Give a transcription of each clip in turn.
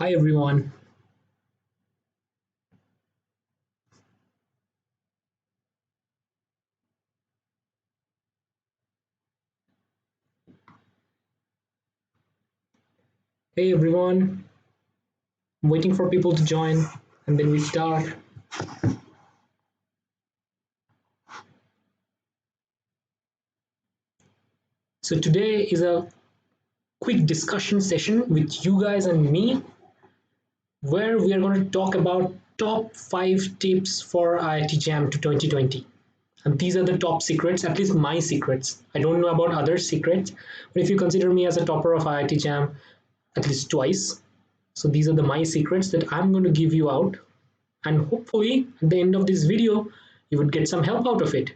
Hi everyone. Hey everyone. I'm waiting for people to join and then we start. So today is a quick discussion session with you guys and me where we are going to talk about top 5 tips for IIT JAM to 2020. And these are the top secrets, at least my secrets. I don't know about other secrets, but if you consider me as a topper of IIT JAM at least twice, so these are the my secrets that I'm going to give you out, and hopefully at the end of this video you would get some help out of it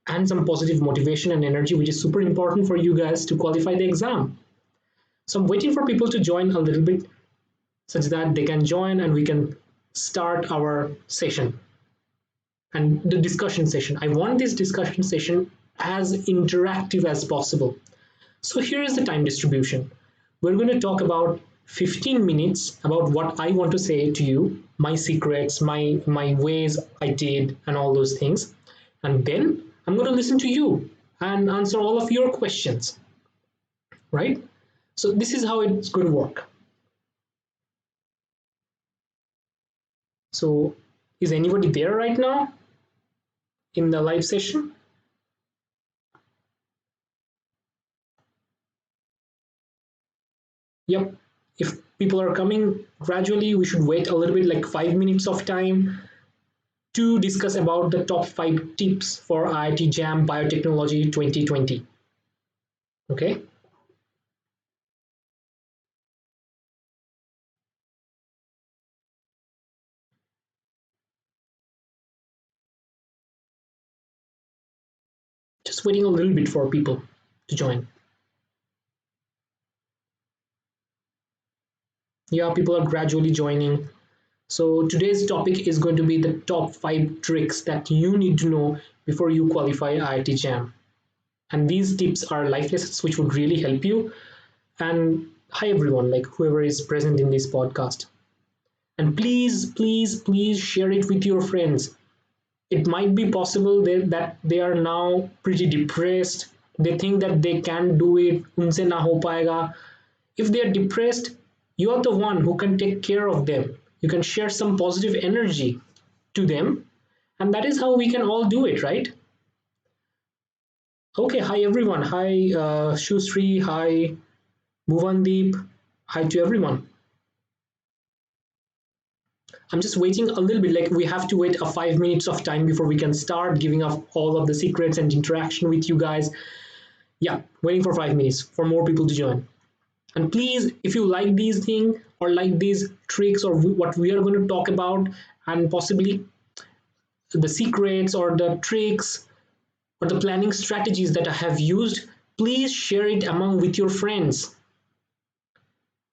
and some positive motivation and energy, which is super important for you guys to qualify the exam. So I'm waiting for people to join a little bit such that they can join and we can start our session and the discussion session. I want this discussion session as interactive as possible. So here is the time distribution. We're going to talk about 15 minutes about what I want to say to you, my secrets, my ways I did, and all those things. And then I'm going to listen to you and answer all of your questions, right? So this is how it's going to work. So is anybody there right now in the live session? Yep. If people are coming gradually, we should wait a little bit, like 5 minutes of time to discuss about the top 5 tips for IIT JAM Biotechnology 2020. Okay. Just waiting a little bit for people to join. Yeah, people are gradually joining. So today's topic is going to be the top 5 tricks that you need to know before you qualify IIT JAM. And these tips are life lessons which would really help you. And hi everyone, like whoever is present in this podcast. And please share it with your friends. It might be possible that they are now pretty depressed. They think that they can't do it. Unse na ho paega. If they are depressed, you are the one who can take care of them. You can share some positive energy to them, and that is how we can all do it, right? Okay, hi everyone. Hi, Shusri. Hi, Bhuvandeep. Hi to everyone. I'm just waiting a little bit, like we have to wait a 5 minutes of time before we can start giving up all of the secrets and interaction with you guys. Yeah, waiting for 5 minutes for more people to join. And please, if you like these things or like these tricks or what we are going to talk about, and possibly the secrets or the tricks or the planning strategies that I have used, please share it among with your friends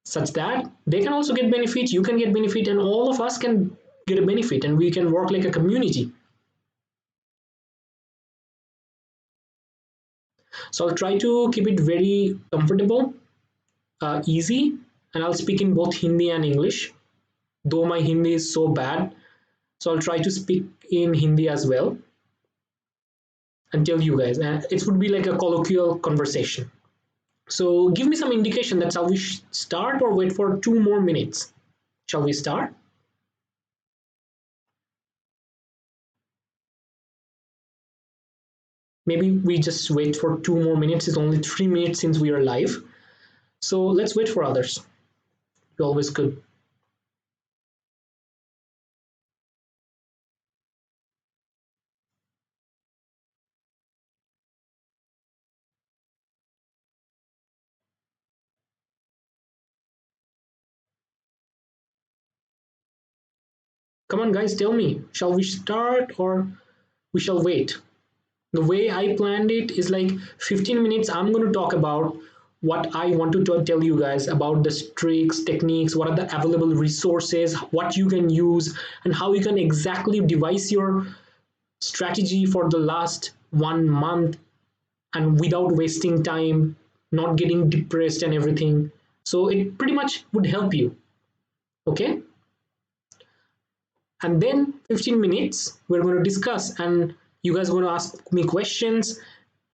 such that they can also get benefit, you can get benefit, and all of us can get a benefit and we can work like a community. So I'll try to keep it very comfortable, easy, and I'll speak in both Hindi and English, though my Hindi is so bad. So I'll try to speak in Hindi as well and tell you guys. It would be like a colloquial conversation. So give me some indication that shall we start or wait for 2 more minutes? Shall we start? Maybe we just wait for 2 more minutes. It's only 3 minutes since we are live. So let's wait for others. It's always good. Come on, guys, tell me. Shall we start or we shall wait? The way I planned it is like 15 minutes. I'm going to talk about what I want to tell you guys about the tricks, techniques, what are the available resources, what you can use, and how you can exactly devise your strategy for the last 1 month and without wasting time, not getting depressed and everything. So it pretty much would help you. Okay, and then 15 minutes we're going to discuss, and you guys are going to ask me questions,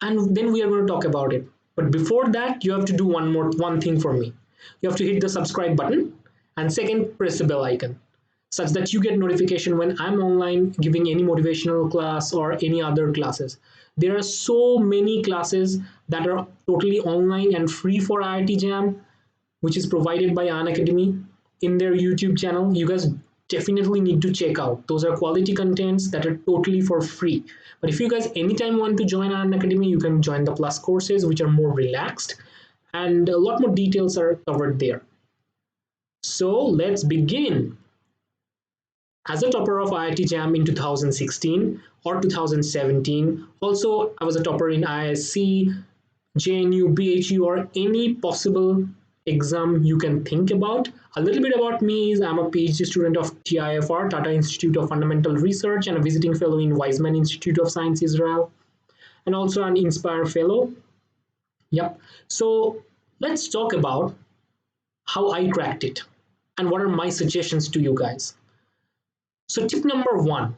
and then we are going to talk about it. But before that, you have to do one thing for me. You have to hit the subscribe button, and second, press the bell icon, such that you get notification when I'm online giving any motivational class or any other classes. There are so many classes that are totally online and free for IIT JAM, which is provided by Unacademy in their YouTube channel. You guys definitely need to check out. Those are quality contents that are totally for free. But if you guys anytime want to join Unacademy, you can join the Plus courses, which are more relaxed, and a lot more details are covered there. So let's begin. As a topper of IIT JAM in 2016 or 2017, also I was a topper in ISC, JNU, BHU, or any possible exam you can think about. A little bit about me is I'm a PhD student of TIFR, Tata Institute of Fundamental Research, and a visiting fellow in Weizmann Institute of Science, Israel, and also an Inspire fellow. Yep. So let's talk about how I cracked it and what are my suggestions to you guys. So tip number one,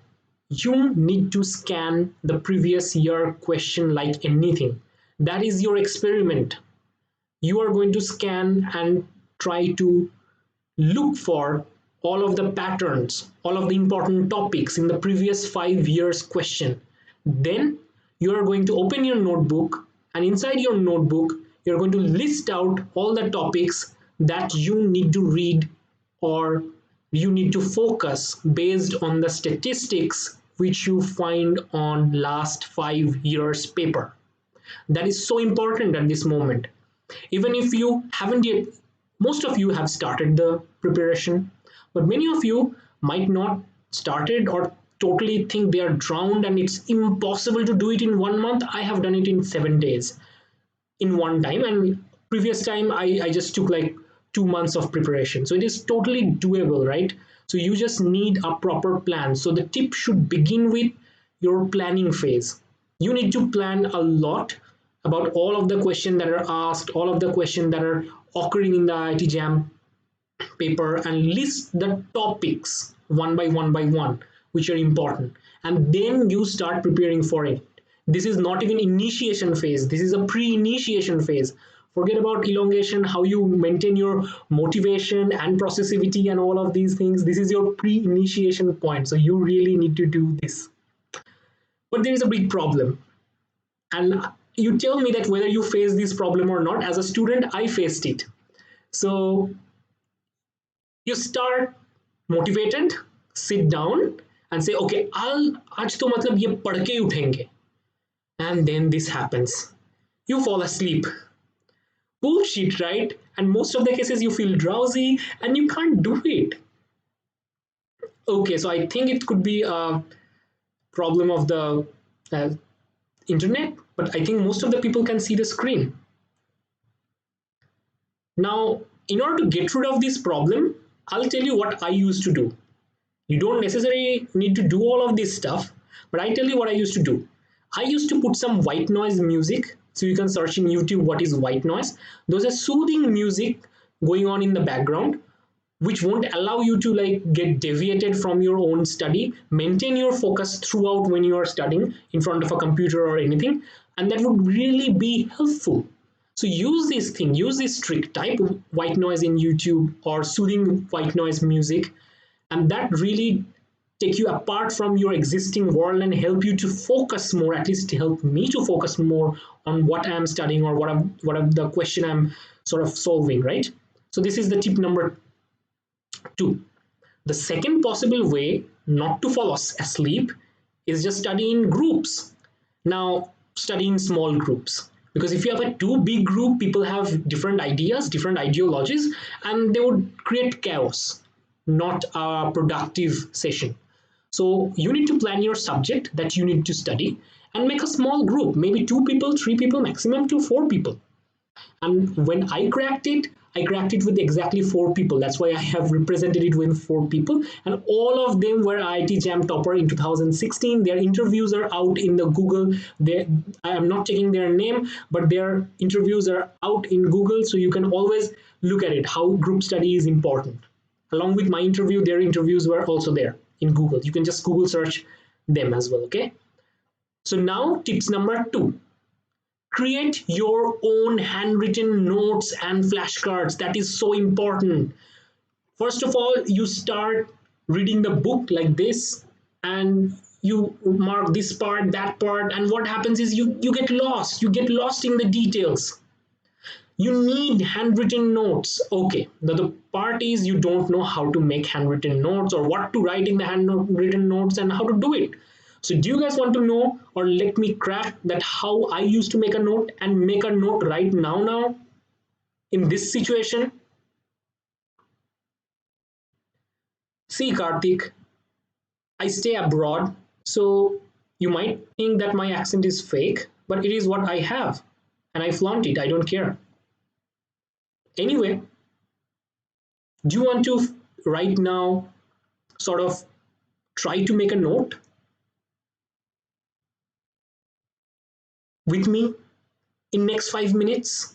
you need to scan the previous year question like anything. That is your experiment. You are going to scan and try to look for all of the patterns, all of the important topics in the previous 5 years question. Then you are going to open your notebook, and inside your notebook, you're going to list out all the topics that you need to read or you need to focus based on the statistics which you find on last 5 years paper. That is so important at this moment. Even if you haven't yet, most of you have started the preparation, but many of you might not started or totally think they are drowned and it's impossible to do it in 1 month. I have done it in 7 days in one time, and previous time I just took like 2 months of preparation. So it is totally doable, right? So you just need a proper plan. So the tip should begin with your planning phase. You need to plan a lot about all of the questions that are asked, all of the questions that are occurring in the IIT JAM paper, and list the topics one by one, which are important. And then you start preparing for it. This is not even initiation phase. This is a pre-initiation phase. Forget about elongation, how you maintain your motivation and processivity and all of these things. This is your pre-initiation point. So you really need to do this. But there is a big problem. And you tell me that whether you face this problem or not. As a student, I faced it. So you start motivated, sit down and say, okay, आज तो मतलब ये पढ़ के ही उठेंगे. And then this happens. You fall asleep. Bullshit, right? And most of the cases you feel drowsy and you can't do it. Okay, so I think it could be a problem of the uh, internet, but I think most of the people can see the screen. Now, in order to get rid of this problem, I'll tell you what I used to do. You don't necessarily need to do all of this stuff, but I tell you what I used to do. I used to put some white noise music. So you can search in YouTube what is white noise. Those are soothing music going on in the background, which won't allow you to like get deviated from your own study, maintain your focus throughout when you are studying in front of a computer or anything, and that would really be helpful. So use this thing, use this trick, type white noise in YouTube or soothing white noise music, and that really take you apart from your existing world and help you to focus more, at least help me to focus more on what I'm studying or what the question I'm sort of solving, right? So this is the tip number two. The second possible way not to fall asleep is just study in groups. Now, study in small groups. Because if you have a too big group, people have different ideas, different ideologies, and they would create chaos, not a productive session. So you need to plan your subject that you need to study and make a small group, maybe 2 people, 3 people, maximum to 4 people. And when I cracked it with exactly 4 people. That's why I have represented it with 4 people. And all of them were IIT JAM topper in 2016. Their interviews are out in the Google. I am not checking their name, but their interviews are out in Google. So you can always look at it, how group study is important. along with my interview, their interviews were also there in Google. You can just Google search them as well. Okay. So now tips number 2, create your own handwritten notes and flashcards. That is so important. First of all, you start reading the book like this, and you mark this part, that part, and what happens is you get lost. You get lost in the details. You need handwritten notes. Okay, the part is you don't know how to make handwritten notes or what to write in the handwritten notes and how to do it. So do you guys want to know, or let me crack that how I used to make a note and make a note right now in this situation? See, Karthik, I stay abroad, so you might think that my accent is fake, but it is what I have, and I flaunt it. I don't care. Anyway, do you want to right now sort of try to make a note with me in next 5 minutes?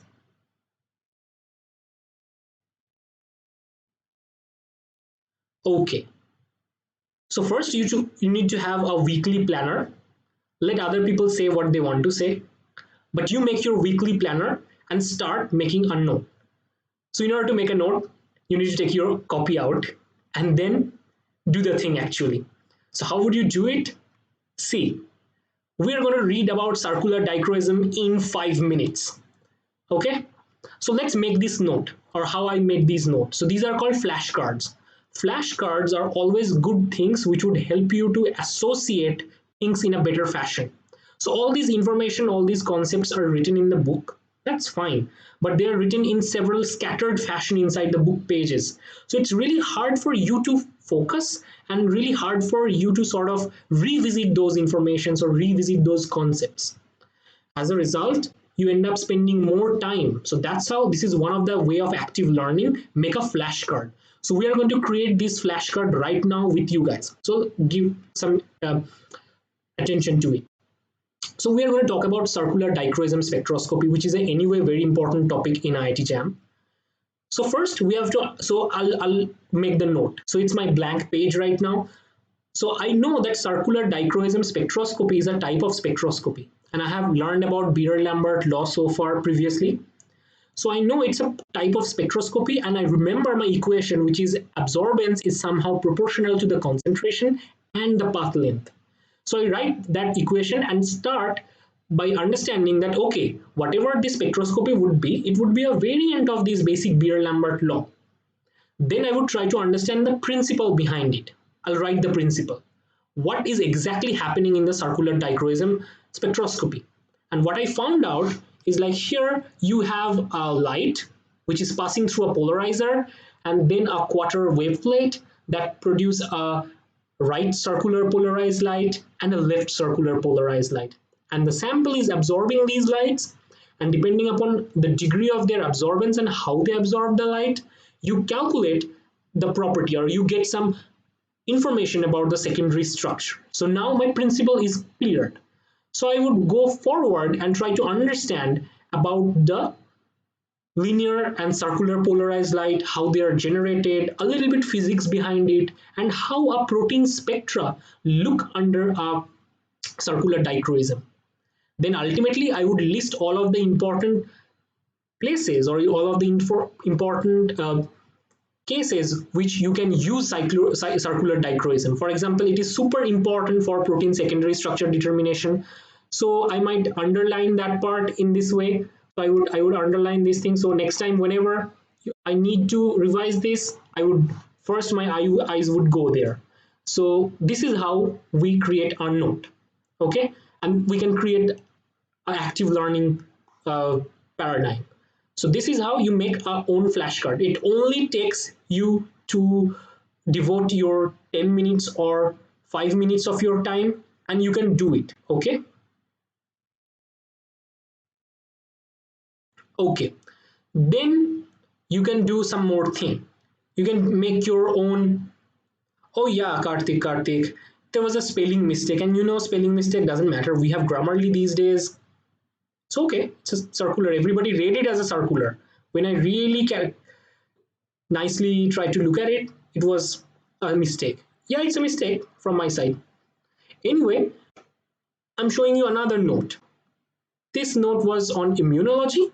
Okay. So first you need to have a weekly planner. Let other people say what they want to say, but you make your weekly planner and start making a note. So in order to make a note, you need to take your copy out and then do the thing actually. So how would you do it? See, we are going to read about circular dichroism in 5 minutes. Okay, so let's make this note, or how I made these notes. So these are called flashcards. Flashcards are always good things which would help you to associate things in a better fashion. So all these information, all these concepts are written in the book. That's fine, but they are written in several scattered fashion inside the book pages. So it's really hard for you to focus and really hard for you to sort of revisit those informations or revisit those concepts. As a result, you end up spending more time. So that's how this is one of the way of active learning. Make a flashcard. So we are going to create this flashcard right now with you guys. So give some attention to it. So we are going to talk about circular dichroism spectroscopy, which is a anyway very important topic in IIT JAM. So first we have to, so I'll make the note. So it's my blank page right now. So I know that circular dichroism spectroscopy is a type of spectroscopy, and I have learned about Beer-Lambert law so far previously. So I know it's a type of spectroscopy, and I remember my equation, which is absorbance is somehow proportional to the concentration and the path length. So I write that equation and start by understanding that, okay, whatever this spectroscopy would be, it would be a variant of this basic Beer-Lambert law. Then I would try to understand the principle behind it. I'll write the principle. What is exactly happening in the circular dichroism spectroscopy? And what I found out is, like, here you have a light which is passing through a polarizer, and then a quarter wave plate that produce a right circular polarized light and a left circular polarized light. And the sample is absorbing these lights, and depending upon the degree of their absorbance and how they absorb the light, you calculate the property, or you get some information about the secondary structure. So now my principle is cleared. So I would go forward and try to understand about the linear and circular polarized light, how they are generated, a little bit physics behind it, and how a protein spectra look under a circular dichroism. Then ultimately I would list all of the important places, or all of the important cases which you can use circular dichroism. For example, it is super important for protein secondary structure determination. So I might underline that part in this way. So I would underline this thing. So next time, whenever I need to revise this, I would first my eyes would go there. So this is how we create a note. Okay, and we can create an active learning paradigm. So this is how you make a own flashcard. It only takes you to devote your 10 minutes or 5 minutes of your time, and you can do it. Okay. Okay. Then you can do some more thing. You can make your own. Oh yeah, Karthik. There was a spelling mistake, and you know spelling mistake doesn't matter. We have Grammarly these days. It's okay. It's a circular. Everybody read it as a circular. When I really nicely try to look at it, it was a mistake. Yeah, it's a mistake from my side. Anyway, I'm showing you another note. This note was on immunology,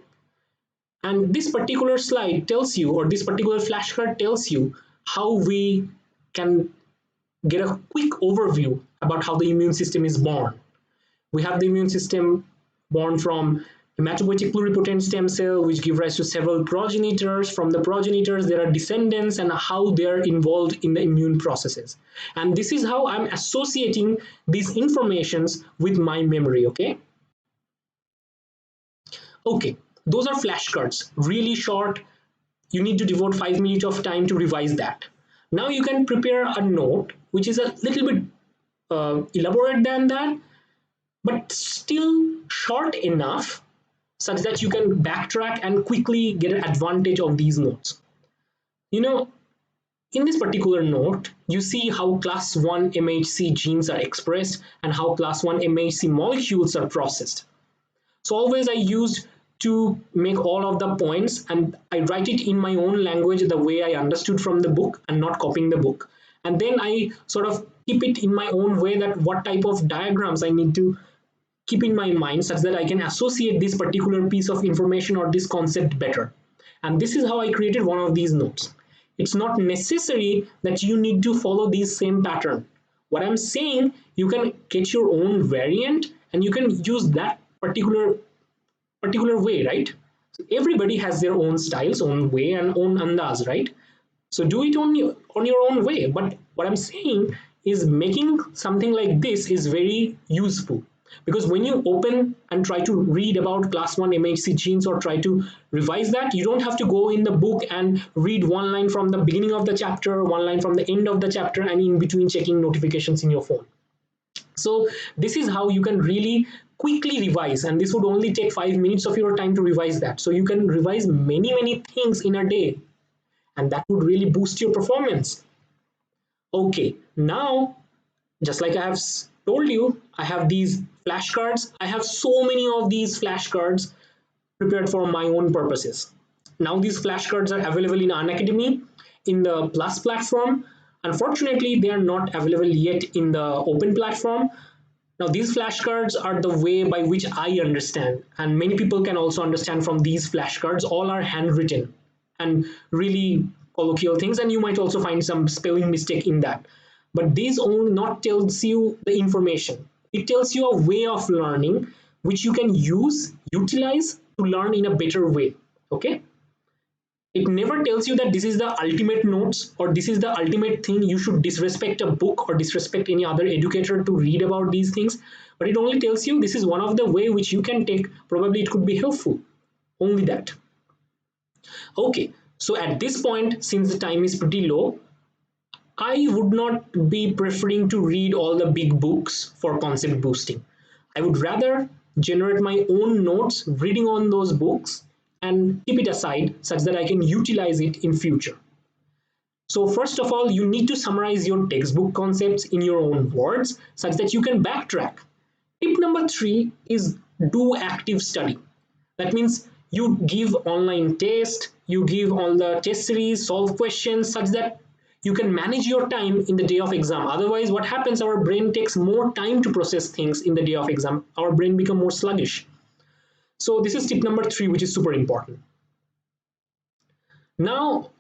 and this particular slide tells you, or this particular flashcard tells you, how we can get a quick overview about how the immune system is born. We have the immune system born from hematopoietic pluripotent stem cell, which give rise to several progenitors. From the progenitors, there are descendants and how they're involved in the immune processes. And this is how I'm associating these informations with my memory, okay? Okay, those are flashcards, really short. You need to devote 5 minutes of time to revise that. Now you can prepare a note which is a little bit elaborate than that, but still short enough such that you can backtrack and quickly get an advantage of these notes. You know, in this particular note, you see how class 1 MHC genes are expressed and how class 1 MHC molecules are processed. So always I used to make all of the points and I write it in my own language the way I understood from the book and not copying the book. And then I sort of keep it in my own way that what type of diagrams I need to keep in my mind such that I can associate this particular piece of information or this concept better. And this is how I created one of these notes. It's not necessary that you need to follow this same pattern. What I'm saying, you can get your own variant and you can use that particular way, right? So everybody has their own styles, own way, and own andaz, right? So do it on your own way. But what I'm saying is making something like this is very useful, because when you open and try to read about class 1 MHC genes or try to revise that, you don't have to go in the book and read one line from the beginning of the chapter, one line from the end of the chapter, and in between checking notifications in your phone. So this is how you can really quickly revise, and this would only take 5 minutes of your time to revise that. So you can revise many things in a day, and that would really boost your performance. Okay, now, just like I have told you, I have these flashcards. I have so many of these flashcards prepared for my own purposes. Now these flashcards are available in Unacademy, in the Plus platform. Unfortunately, they are not available yet in the open platform. Now these flashcards are the way by which I understand, and many people can also understand from these flashcards. All are handwritten and really colloquial things, and you might also find some spelling mistake in that. But these only not tells you the information. It tells you a way of learning which you can utilize to learn in a better way. Okay? It never tells you that this is the ultimate notes or this is the ultimate thing. You should disrespect a book or disrespect any other educator to read about these things. But it only tells you this is one of the way which you can take. Probably it could be helpful. Only that. Okay. So at this point, since the time is pretty low, I would not be preferring to read all the big books for concept boosting. I would rather generate my own notes reading on those books and keep it aside such that I can utilize it in future. So first of all, you need to summarize your textbook concepts in your own words such that you can backtrack. Tip number 3 is do active study. That means you give online tests, you give all the test series, solve questions such that you can manage your time in the day of exam. Otherwise, what happens, our brain takes more time to process things in the day of exam. Our brain becomes more sluggish. So this is tip number 3, which is super important. Now,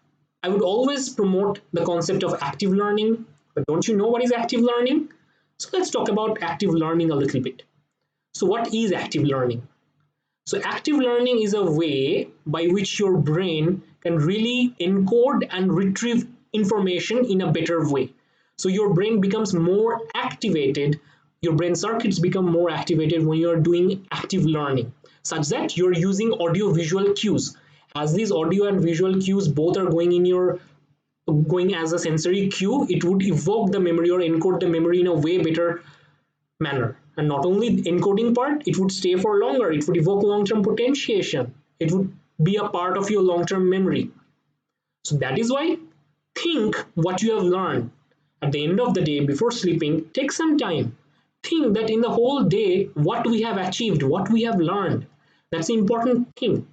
I would always promote the concept of active learning, but don't you know what is active learning? So let's talk about active learning a little bit. So what is active learning? So active learning is a way by which your brain can really encode and retrieve information in a better way. So your brain becomes more activated, your brain circuits become more activated when you're doing active learning, such that you're using audio visual cues. As these audio and visual cues both are going as a sensory cue, it would evoke the memory or encode the memory in a way better manner. And not only encoding part, it would stay for longer, it would evoke long-term potentiation, it would be a part of your long-term memory. So that is why think what you have learned. At the end of the day, before sleeping, take some time. Think that in the whole day, what we have achieved, what we have learned. That's the important thing.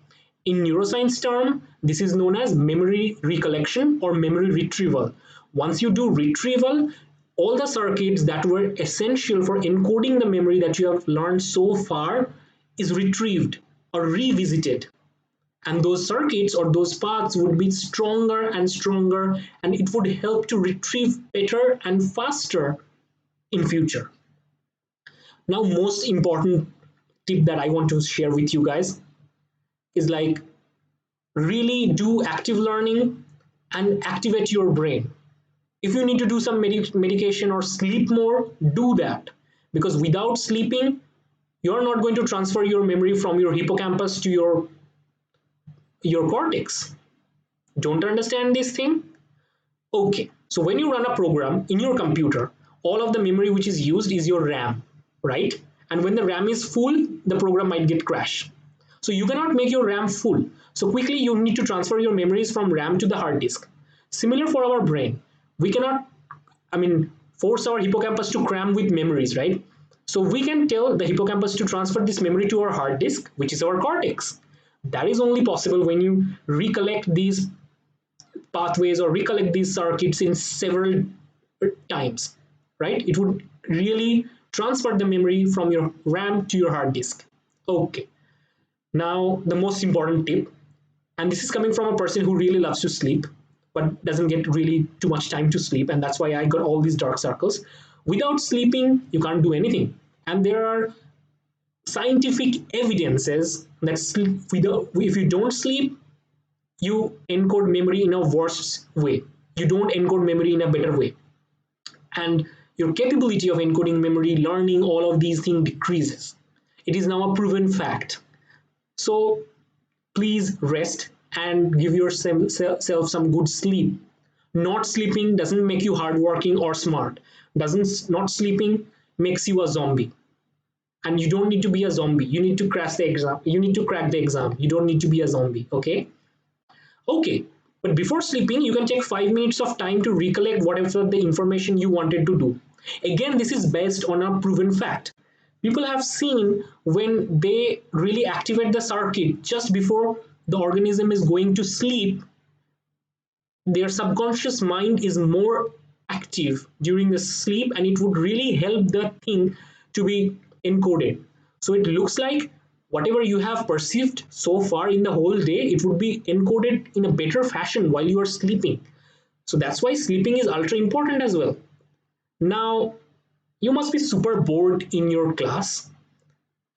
In neuroscience term, this is known as memory recollection or memory retrieval. Once you do retrieval, all the circuits that were essential for encoding the memory that you have learned so far is retrieved or revisited. And those circuits or those paths would be stronger and stronger, and it would help to retrieve better and faster in future. Now, most important tip that I want to share with you guys is like really do active learning and activate your brain. If you need to do some medication or sleep more, do that, because without sleeping you're not going to transfer your memory from your hippocampus to your cortex. Don't understand this thing? Okay, so when you run a program in your computer, all of the memory which is used is your RAM, right? And when the RAM is full, the program might get crash. So you cannot make your RAM full. So quickly you need to transfer your memories from RAM to the hard disk. Similar for our brain. We cannot, force our hippocampus to cram with memories, right? So we can tell the hippocampus to transfer this memory to our hard disk, which is our cortex. That is only possible when you recollect these pathways or recollect these circuits in several times, right? It would really transfer the memory from your RAM to your hard disk. Okay, now the most important tip, and this is coming from a person who really loves to sleep but doesn't get really too much time to sleep, and that's why I got all these dark circles. Without sleeping you can't do anything, and there are scientific evidences that if you don't sleep, you encode memory in a worse way. You don't encode memory in a better way. And your capability of encoding memory, learning, all of these things decreases. It is now a proven fact. So please rest and give yourself some good sleep. Not sleeping doesn't make you hardworking or smart. Not sleeping makes you a zombie. And you don't need to be a zombie. You need to crack the exam. You need to crack the exam. You don't need to be a zombie. Okay? Okay, but before sleeping, you can take 5 minutes of time to recollect whatever the information you wanted to do. Again, this is based on a proven fact. People have seen when they really activate the circuit just before the organism is going to sleep, their subconscious mind is more active during the sleep, and it would really help the thing to be encoded. So it looks like whatever you have perceived so far in the whole day, it would be encoded in a better fashion while you are sleeping. So that's why sleeping is ultra important as well. Now, you must be super bored in your class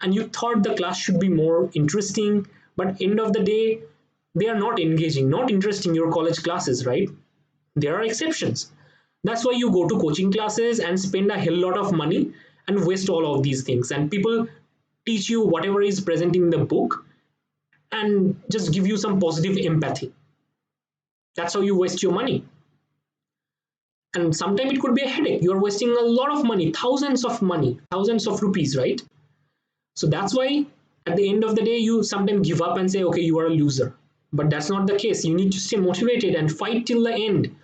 and you thought the class should be more interesting, but end of the day, they are not engaging, not interesting, your college classes, right? There are exceptions. That's why you go to coaching classes and spend a hell lot of money and waste all of these things. And people teach you whatever is present in the book and just give you some positive empathy. That's how you waste your money. And sometimes it could be a headache. You're wasting a lot of money, thousands of rupees, right? So that's why at the end of the day, you sometimes give up and say, okay, you are a loser. But that's not the case. You need to stay motivated and fight till the end.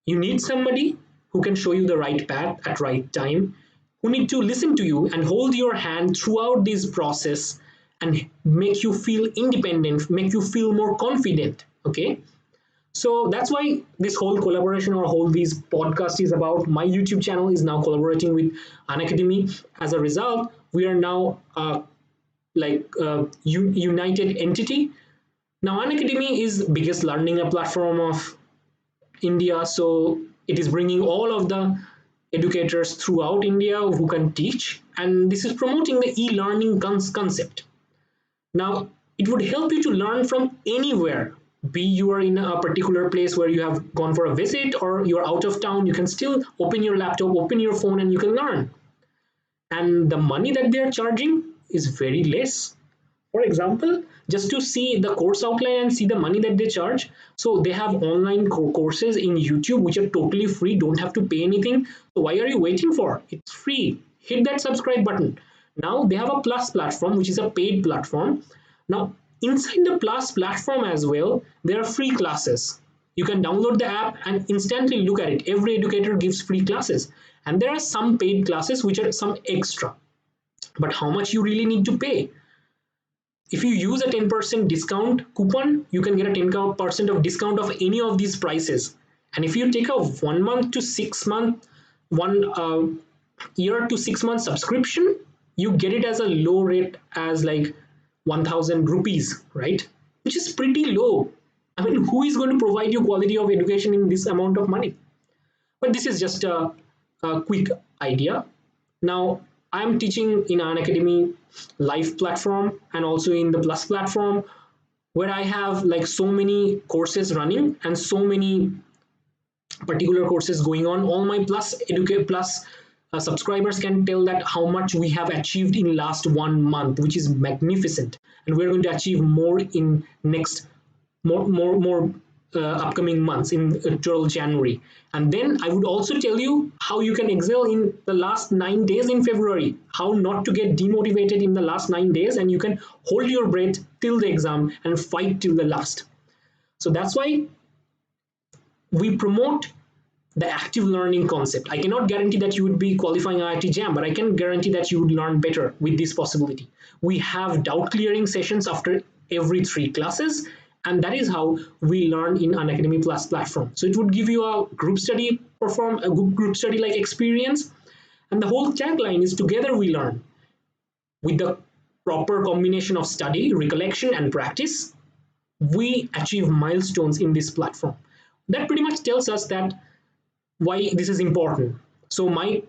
You need somebody who can show you the right path at right time, who need to listen to you and hold your hand throughout this process and make you feel independent, make you feel more confident. Okay. So that's why this whole collaboration or whole these podcast is about. My YouTube channel is now collaborating with Unacademy. As a result, we are now united entity. Now Unacademy is biggest learning platform of India, so it is bringing all of the educators throughout India who can teach, and this is promoting the e-learning concept. Now it would help you to learn from anywhere, be you are in a particular place where you have gone for a visit or you're out of town, you can still open your laptop, open your phone, and you can learn. And the money that they are charging is very less. For example, just to see the course outline and see the money that they charge. So they have online courses in YouTube which are totally free, don't have to pay anything. So why are you waiting for? It's free. Hit that subscribe button. Now they have a Plus platform, which is a paid platform. Now inside the Plus platform as well, there are free classes. You can download the app and instantly look at it. Every educator gives free classes. And there are some paid classes which are some extra. But how much you really need to pay? If you use a 10% discount coupon, you can get a 10% of discount of any of these prices. And if you take a 1 month to 6 month, one year to 6 month subscription, you get it as a low rate as like 1000 rupees, right? Which is pretty low. I mean, who is going to provide you quality of education in this amount of money? But this is just a quick idea. Now, I'm teaching in Unacademy live platform and also in the Plus platform, where I have like so many courses running and so many particular courses going on. All my Plus Educate Plus subscribers can tell that how much we have achieved in last 1 month, which is magnificent, and we're going to achieve more in next more upcoming months in till January. And then I would also tell you how you can excel in the last 9 days in February, how not to get demotivated in the last 9 days, and you can hold your breath till the exam and fight till the last. So that's why we promote the active learning concept. I cannot guarantee that you would be qualifying IIT JAM, but I can guarantee that you would learn better with this possibility. We have doubt clearing sessions after every 3 classes, and that is how we learn in Unacademy Plus platform. So it would give you a group study a group study like experience, and the whole tagline is together we learn. With the proper combination of study, recollection, and practice, we achieve milestones in this platform. That pretty much tells us that why this is important. So my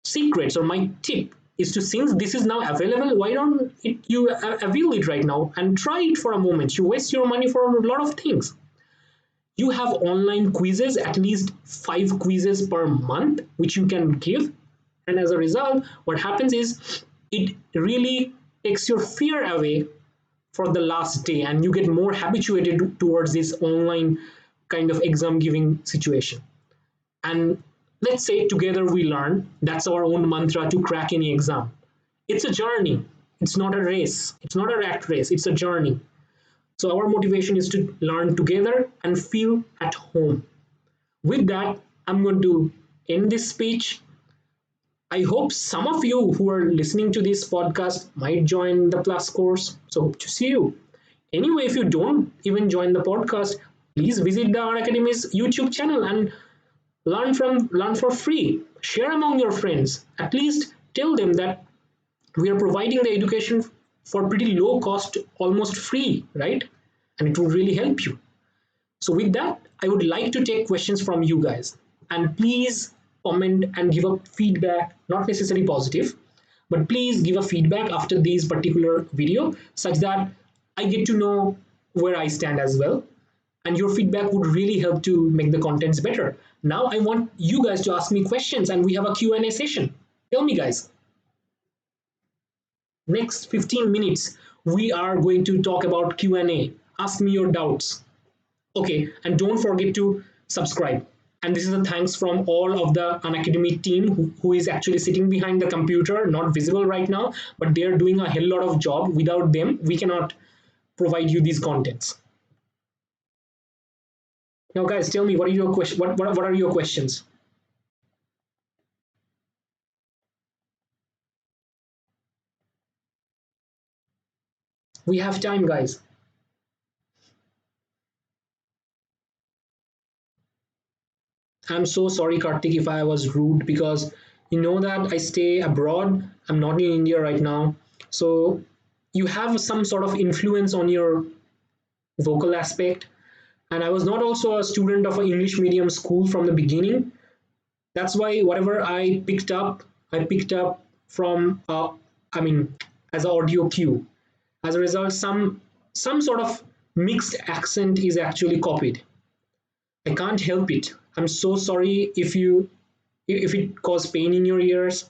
secrets or my tip is to, since this is now available, why don't you avail it right now and try it for a moment. You waste your money for a lot of things. You have online quizzes, at least 5 quizzes per month, which you can give. And as a result, what happens is it really takes your fear away for the last day, and you get more habituated towards this online kind of exam giving situation. And let's say together we learn, that's our own mantra to crack any exam. It's a journey, it's not a race, it's not a rat race, it's a journey. So our motivation is to learn together and feel at home. With that, I'm going to end this speech. I hope some of you who are listening to this podcast might join the Plus course. So hope to see you. Anyway, if you don't even join the podcast, please visit the Unacademy's YouTube channel and learn for free. Share among your friends. At least tell them that we are providing the education for pretty low cost, almost free, right? And it will really help you. So with that, I would like to take questions from you guys. And please comment and give a feedback, not necessarily positive, but please give a feedback after this particular video such that I get to know where I stand as well. And your feedback would really help to make the contents better. Now I want you guys to ask me questions and we have a Q&A session. Tell me guys. Next 15 minutes, we are going to talk about Q&A. Ask me your doubts. Okay, and don't forget to subscribe. And this is a thanks from all of the Unacademy team who is actually sitting behind the computer, not visible right now, but they are doing a hell lot of job. Without them, we cannot provide you these contents. Now, guys, tell me what are your questions? What are your questions? We have time, guys. I'm so sorry, Karthik, if I was rude because you know that I stay abroad. I'm not in India right now. So you have some sort of influence on your vocal aspect. And I was not also a student of an English medium school from the beginning. That's why whatever I picked up from, I mean, as an audio cue. As a result, some sort of mixed accent is actually copied. I can't help it. I'm so sorry if it caused pain in your ears,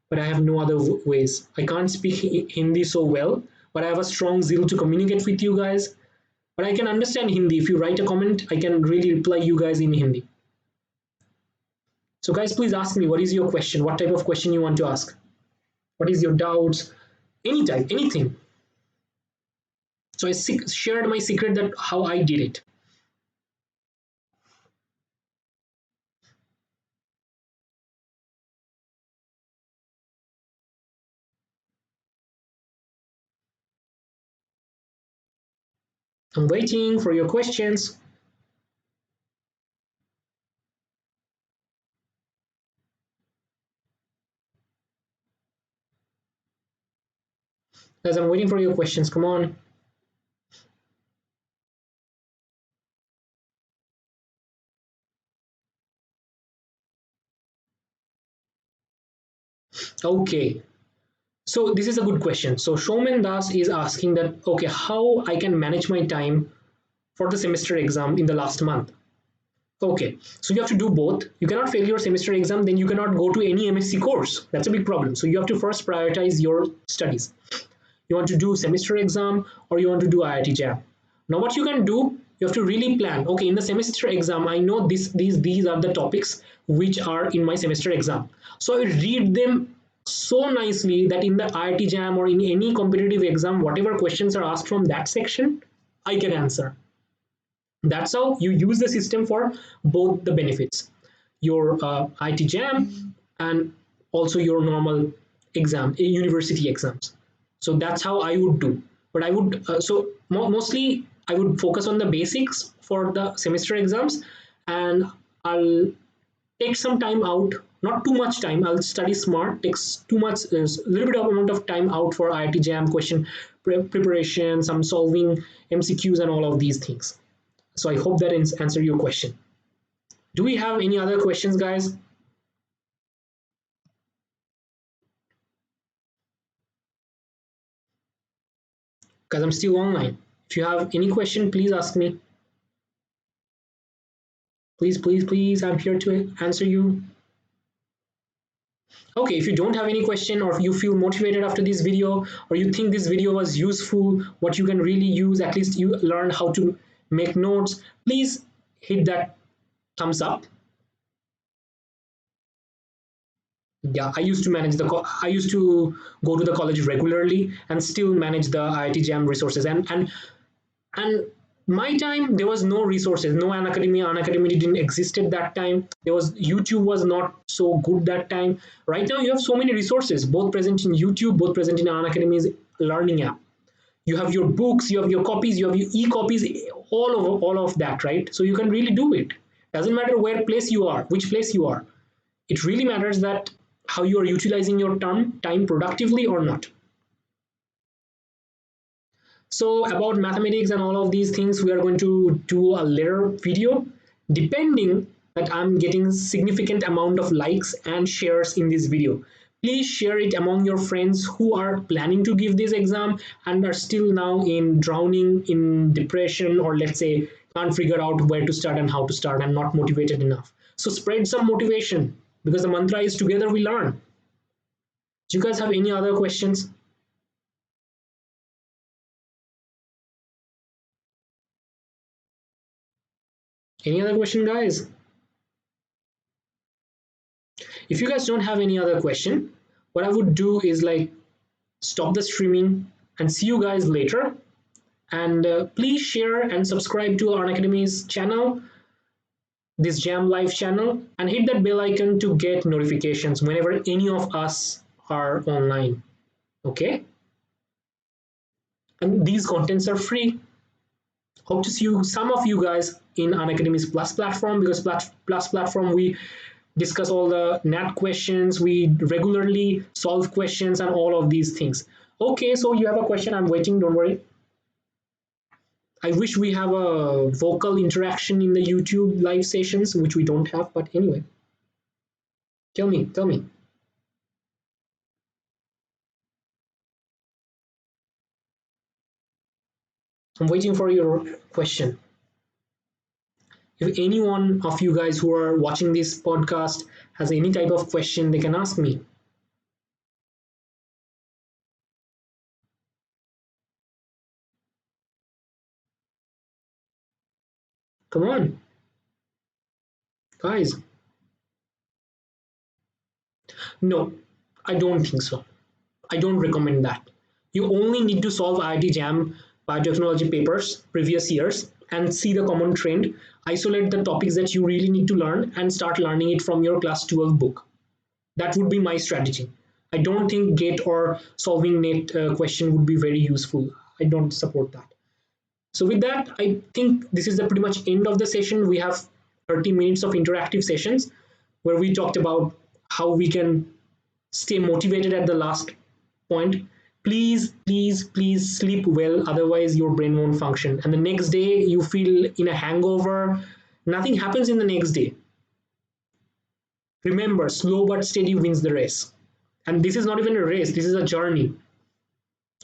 but I have no other ways. I can't speak Hindi so well, but I have a strong zeal to communicate with you guys. But I can understand Hindi. If you write a comment, I can really reply you guys in Hindi. So guys, please ask me what is your question? What type of question you want to ask? What is your doubts? Any type, anything. So I shared my secret that how I did it. I'm waiting for your questions. Guys, I'm waiting for your questions. Come on. Okay. So this is a good question. So Showman Das is asking that, okay, how I can manage my time for the semester exam in the last month. Okay, so you have to do both. You cannot fail your semester exam, then you cannot go to any MSc course. That's a big problem. So you have to first prioritize your studies. You want to do semester exam or you want to do IIT JAM. Now what you can do, you have to really plan. Okay, in the semester exam, I know these are the topics which are in my semester exam. So I read them so nicely that in the IIT JAM or in any competitive exam, whatever questions are asked from that section, I can answer. That's how you use the system for both the benefits, your IT JAM and also your normal exam, university exams. So that's how I would do. But I would mostly I would focus on the basics for the semester exams, and I'll take some time out, not too much time. I'll study smart, takes too much, a little bit of amount of time out for IIT JAM question preparation, some solving MCQs and all of these things. So I hope that answer your question. Do we have any other questions, guys? Because I'm still online. If you have any question, please ask me. Please, please, please, I'm here to answer you. Okay, if you don't have any question, or if you feel motivated after this video, or you think this video was useful, what you can really use, at least you learn how to make notes, please hit that thumbs up. Yeah, I used to go to the college regularly and still manage the IIT JAM resources. And my time, there was no resources, no Unacademy didn't exist at that time. There was YouTube was not so good that time. Right now you have so many resources, both present in YouTube, both present in Unacademy's learning app. You have your books, you have your copies, you have your e-copies, all of that, right? So you can really do it. Doesn't matter where place you are, which place you are. It really matters that how you are utilizing your time productively or not. So about mathematics and all of these things, we are going to do a later video, depending that I'm getting significant amount of likes and shares in this video. Please share it among your friends who are planning to give this exam and are still now in drowning in depression, or let's say can't figure out where to start and how to start and not motivated enough. So spread some motivation, because the mantra is together we learn. Do you guys have any other questions? Any other question, guys? If you guys don't have any other question, what I would do is like stop the streaming and see you guys later. And please share and subscribe to our Unacademy's channel, this Jam Live channel, and hit that bell icon to get notifications whenever any of us are online. Okay? And these contents are free. Hope to see you, some of you guys, in Unacademy's Plus platform, because Plus platform we discuss all the NAT questions, we regularly solve questions and all of these things. Okay, so you have a question, I'm waiting, don't worry. I wish we have a vocal interaction in the YouTube live sessions, which we don't have, but anyway. Tell me. I'm waiting for your question. If any one of you guys who are watching this podcast has any type of question, they can ask me. Come on, guys. No, I don't think so. I don't recommend that. You only need to solve IIT JAM biotechnology papers previous years and see the common trend, isolate the topics that you really need to learn and start learning it from your class 12 book. That would be my strategy. I don't think GATE or solving NET question would be very useful. I don't support that. So with that, I think this is the pretty much end of the session. We have 30 minutes of interactive sessions where we talked about how we can stay motivated at the last point. Please, please, please sleep well, otherwise your brain won't function. And the next day you feel in a hangover, nothing happens in the next day. Remember, slow but steady wins the race. And this is not even a race, this is a journey.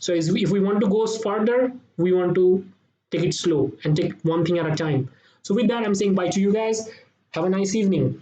So if we want to go further, we want to take it slow and take one thing at a time. So with that, I'm saying bye to you guys. Have a nice evening.